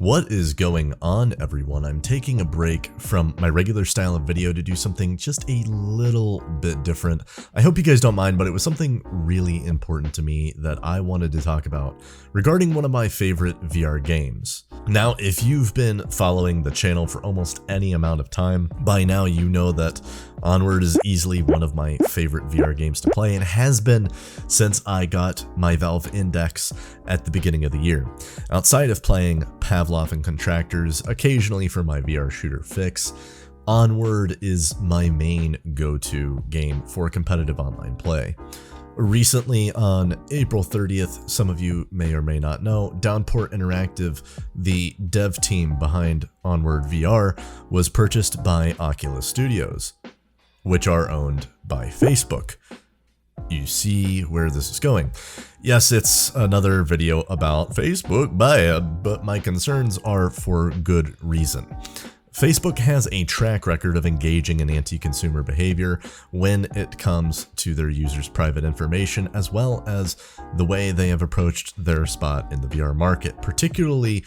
What is going on, everyone? I'm taking a break from my regular style of video to do something just a little bit different. I hope you guys don't mind, but it was something really important to me that I wanted to talk about regarding one of my favorite VR games. Now, if you've been following the channel for almost any amount of time, by now you know that Onward is easily one of my favorite VR games to play and has been since I got my Valve Index at the beginning of the year. Outside of playing Pavlov and Contractors occasionally for my VR shooter fix, Onward is my main go-to game for competitive online play. Recently, on April 30th, some of you may or may not know, Downport Interactive, the dev team behind Onward VR, was purchased by Oculus Studios, which are owned by Facebook. You see where this is going. Yes, it's another video about Facebook bad, but my concerns are for good reason. Facebook has a track record of engaging in anti-consumer behavior when it comes to their users' private information, as well as the way they have approached their spot in the VR market, particularly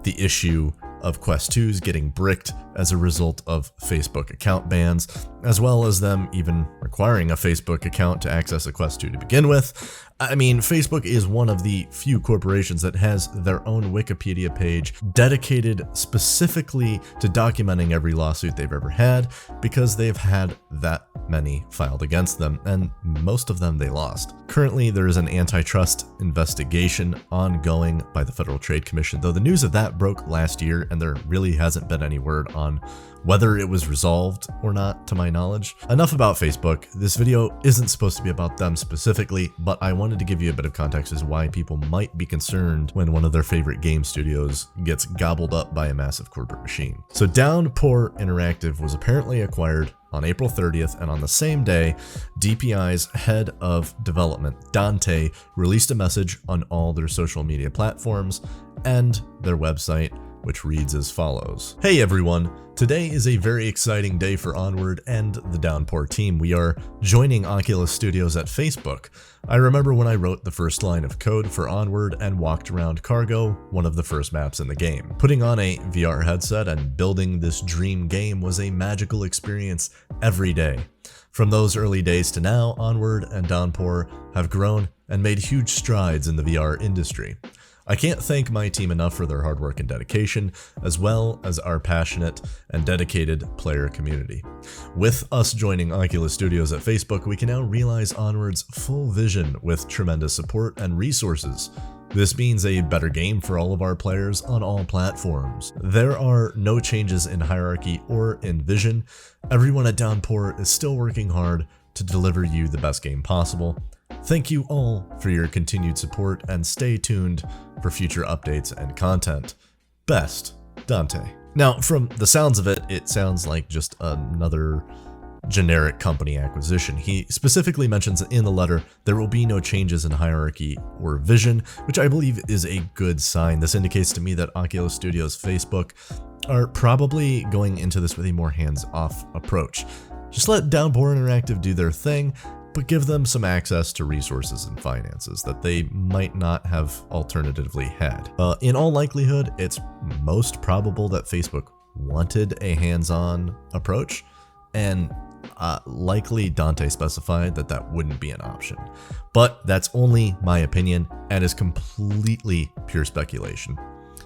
the issue of Quest 2s getting bricked as a result of Facebook account bans, as well as them even requiring a Facebook account to access a Quest 2 to begin with. I mean, Facebook is one of the few corporations that has their own Wikipedia page dedicated specifically to documenting every lawsuit they've ever had, because they've had that many filed against them, and most of them they lost. Currently, there is an antitrust investigation ongoing by the Federal Trade Commission, though the news of that broke last year, and there really hasn't been any word on whether it was resolved or not, to my knowledge. Enough about Facebook. This video isn't supposed to be about them specifically, but I wanted to give you a bit of context as to why people might be concerned when one of their favorite game studios gets gobbled up by a massive corporate machine. So Downport Interactive was apparently acquired on April 30th, and on the same day, DPI's head of development, Dante, released a message on all their social media platforms and their website, which reads as follows. Hey everyone, today is a very exciting day for Onward and the Downport team. We are joining Oculus Studios at Facebook. I remember when I wrote the first line of code for Onward and walked around Cargo, one of the first maps in the game. Putting on a VR headset and building this dream game was a magical experience every day. From those early days to now, Onward and Downport have grown and made huge strides in the VR industry. I can't thank my team enough for their hard work and dedication, as well as our passionate and dedicated player community. With us joining Oculus Studios at Facebook, we can now realize Onward's full vision with tremendous support and resources. This means a better game for all of our players on all platforms. There are no changes in hierarchy or in vision. Everyone at Downport is still working hard to deliver you the best game possible. Thank you all for your continued support, and stay tuned for future updates and content. Best, Dante. Now, from the sounds of it, it sounds like just another generic company acquisition. He specifically mentions in the letter there will be no changes in hierarchy or vision, which I believe is a good sign. This indicates to me that Oculus Studios Facebook are probably going into this with a more hands-off approach. Just let Downport Interactive do their thing, but give them some access to resources and finances that they might not have alternatively had. In all likelihood, it's most probable that Facebook wanted a hands-on approach, and likely Dante specified that that wouldn't be an option. But that's only my opinion and is completely pure speculation.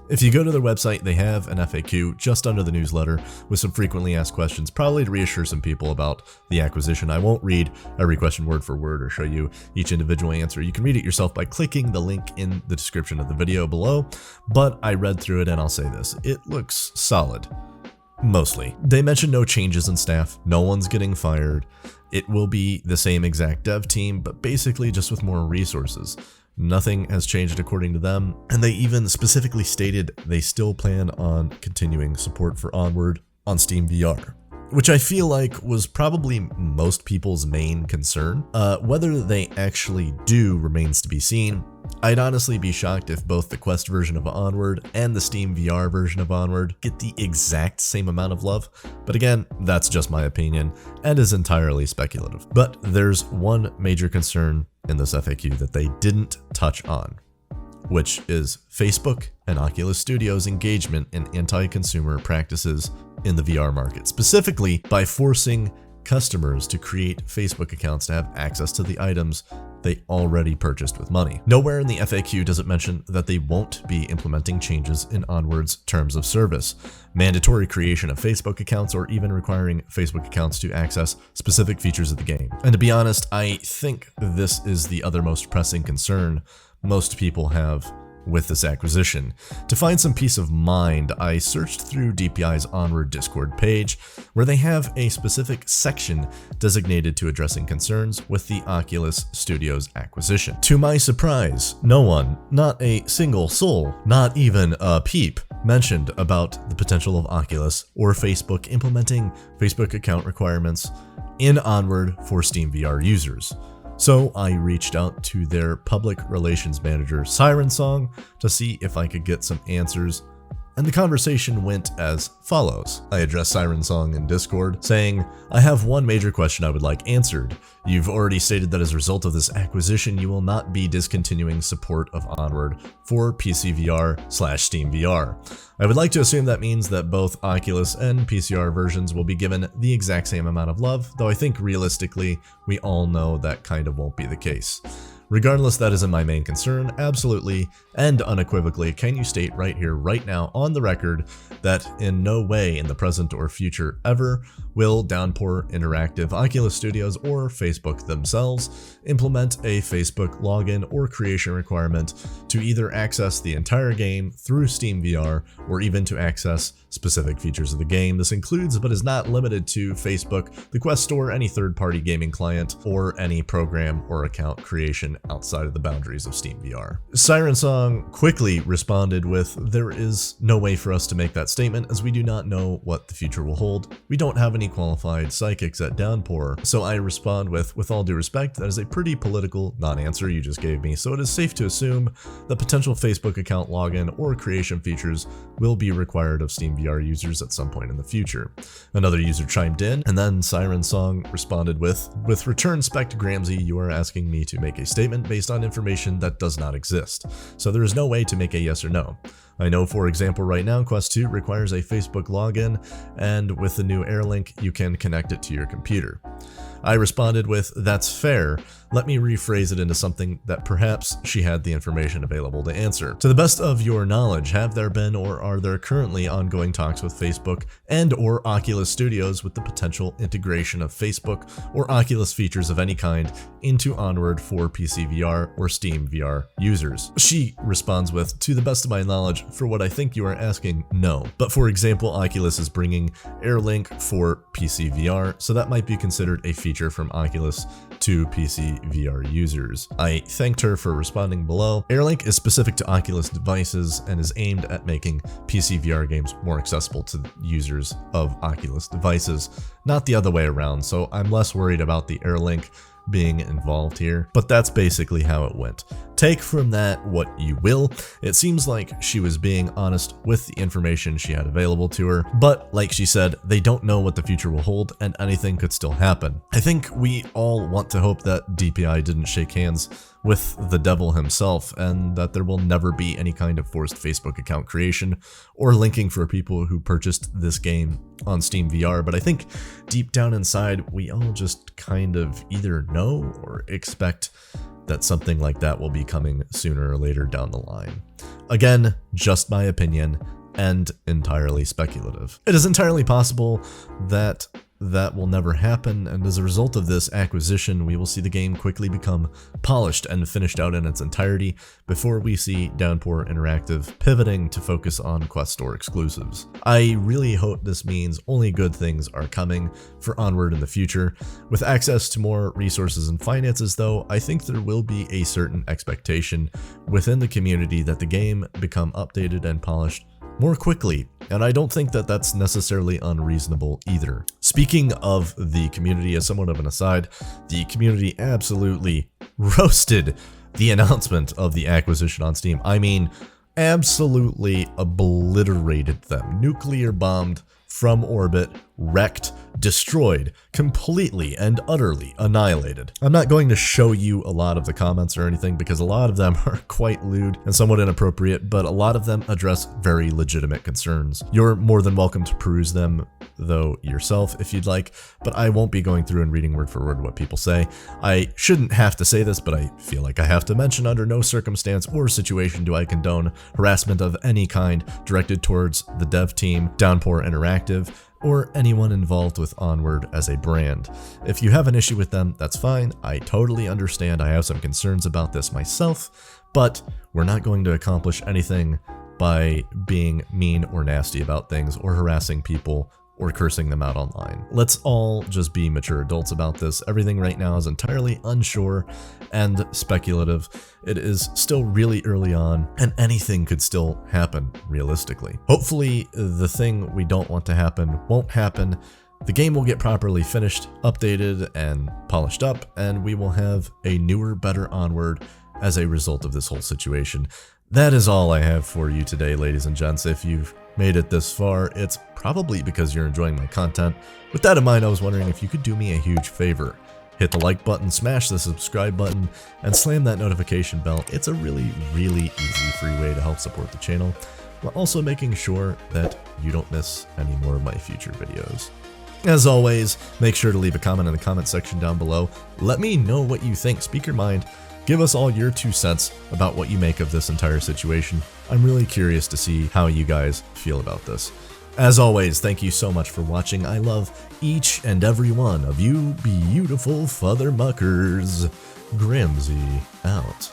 If you go to their website, they have an FAQ just under the newsletter with some frequently asked questions, probably to reassure some people about the acquisition. I won't read every question word for word or show you each individual answer. You can read it yourself by clicking the link in the description of the video below, but I read through it and I'll say this, it looks solid. Mostly. They mention no changes in staff, no one's getting fired. It will be the same exact dev team, but basically just with more resources. Nothing has changed according to them, and they even specifically stated they still plan on continuing support for Onward on Steam VR, which I feel like was probably most people's main concern. Whether they actually do remains to be seen. I'd honestly be shocked if both the Quest version of Onward and the Steam VR version of Onward get the exact same amount of love, but again, that's just my opinion and is entirely speculative. But there's one major concern in this FAQ that they didn't touch on. which is Facebook and Oculus Studios' engagement in anti-consumer practices in the VR market, specifically by forcing customers to create Facebook accounts to have access to the items they already purchased with money. Nowhere in the FAQ does it mention that they won't be implementing changes in Onward's terms of service, mandatory creation of Facebook accounts, or even requiring Facebook accounts to access specific features of the game. And to be honest, I think this is the other most pressing concern most people have with this acquisition. To find some peace of mind, I searched through DPI's Onward Discord page, where they have a specific section designated to addressing concerns with the Oculus Studios acquisition. To my surprise, no one, not a single soul, not even a peep, mentioned about the potential of Oculus or Facebook implementing Facebook account requirements in Onward for Steam VR users. So I reached out to their public relations manager, Siren Song, to see if I could get some answers, and the conversation went as follows. I addressed Siren Song in Discord, saying, "I have one major question I would like answered. You've already stated that as a result of this acquisition, you will not be discontinuing support of Onward for PC VR/Steam VR. I would like to assume that means that both Oculus and PCR versions will be given the exact same amount of love, though I think realistically, we all know that kind of won't be the case. Regardless, that isn't my main concern. Absolutely and unequivocally, can you state right here, right now, on the record, that in no way in the present or future ever will Downpour Interactive, Oculus Studios, or Facebook themselves implement a Facebook login or creation requirement to either access the entire game through Steam VR or even to access specific features of the game. This includes, but is not limited to, Facebook, the Quest Store, any third-party gaming client, or any program or account creation outside of the boundaries of Steam VR. Siren Song quickly responded with, "There is no way for us to make that statement, as we do not know what the future will hold. We don't have any qualified psychics at Downpour." So I respond with all due respect, that is a pretty political non-answer you just gave me, so it is safe to assume that potential Facebook account login or creation features will be required of Steam VR users at some point in the future. Another user chimed in, and then Siren Song responded with return spec to Gramsy, you are asking me to make a statement based on information that does not exist. So there is no way to make a yes or no. I know, for example, right now Quest 2 requires a Facebook login, and with the new Airlink, you can connect it to your computer. I responded with, "That's fair. Let me rephrase it into something that perhaps she had the information available to answer. To the best of your knowledge, have there been or are there currently ongoing talks with Facebook and or Oculus Studios with the potential integration of Facebook or Oculus features of any kind into Onward for PC VR or Steam VR users?" She responds with, "To the best of my knowledge, for what I think you are asking, no. But for example, Oculus is bringing Airlink for PC VR, so that might be considered a feature from Oculus to PC VR users." I thanked her for responding below. Airlink is specific to Oculus devices and is aimed at making PC VR games more accessible to users of Oculus devices, not the other way around, so I'm less worried about the Airlink being involved here, but that's basically how it went. Take from that what you will. It seems like she was being honest with the information she had available to her, but like she said, they don't know what the future will hold and anything could still happen. I think we all want to hope that DPI didn't shake hands with the devil himself and that there will never be any kind of forced Facebook account creation or linking for people who purchased this game on Steam VR, but I think deep down inside we all just kind of either know or expect that something like that will be coming sooner or later down the line. Again, just my opinion and entirely speculative. It is entirely possible that that will never happen, and as a result of this acquisition, we will see the game quickly become polished and finished out in its entirety before we see Downpour Interactive pivoting to focus on Quest Store exclusives. I really hope this means only good things are coming for Onward in the future. With access to more resources and finances, though, I think there will be a certain expectation within the community that the game become updated and polished more quickly, and I don't think that that's necessarily unreasonable either. Speaking of the community, as somewhat of an aside, the community absolutely roasted the announcement of the acquisition on Steam. I mean, absolutely obliterated them. Nuclear bombed from orbit, wrecked destroyed, completely and utterly annihilated. I'm not going to show you a lot of the comments or anything because a lot of them are quite lewd and somewhat inappropriate, but a lot of them address very legitimate concerns. You're more than welcome to peruse them though yourself if you'd like, but I won't be going through and reading word for word what people say. I shouldn't have to say this, but I feel like I have to mention under no circumstance or situation do I condone harassment of any kind directed towards the dev team, Downpour Interactive, or anyone involved with Onward as a brand. If you have an issue with them, that's fine. I totally understand. I have some concerns about this myself, but we're not going to accomplish anything by being mean or nasty about things or harassing people or cursing them out online. Let's all just be mature adults about this. Everything right now is entirely unsure and speculative. It is still really early on, and anything could still happen realistically. Hopefully, the thing we don't want to happen won't happen. The game will get properly finished, updated, and polished up, and we will have a newer, better Onward as a result of this whole situation. That is all I have for you today, ladies and gents. If you've made it this far, it's probably because you're enjoying my content. With that in mind, I was wondering if you could do me a huge favor. Hit the like button, smash the subscribe button, and slam that notification bell. It's a really easy free way to help support the channel, while also making sure that you don't miss any more of my future videos. As always, make sure to leave a comment in the comment section down below. Let me know what you think. Speak your mind. Give us all your 2 cents about what you make of this entire situation. I'm really curious to see how you guys feel about this. As always, thank you so much for watching. I love each and every one of you beautiful father muckers. Gramsy out.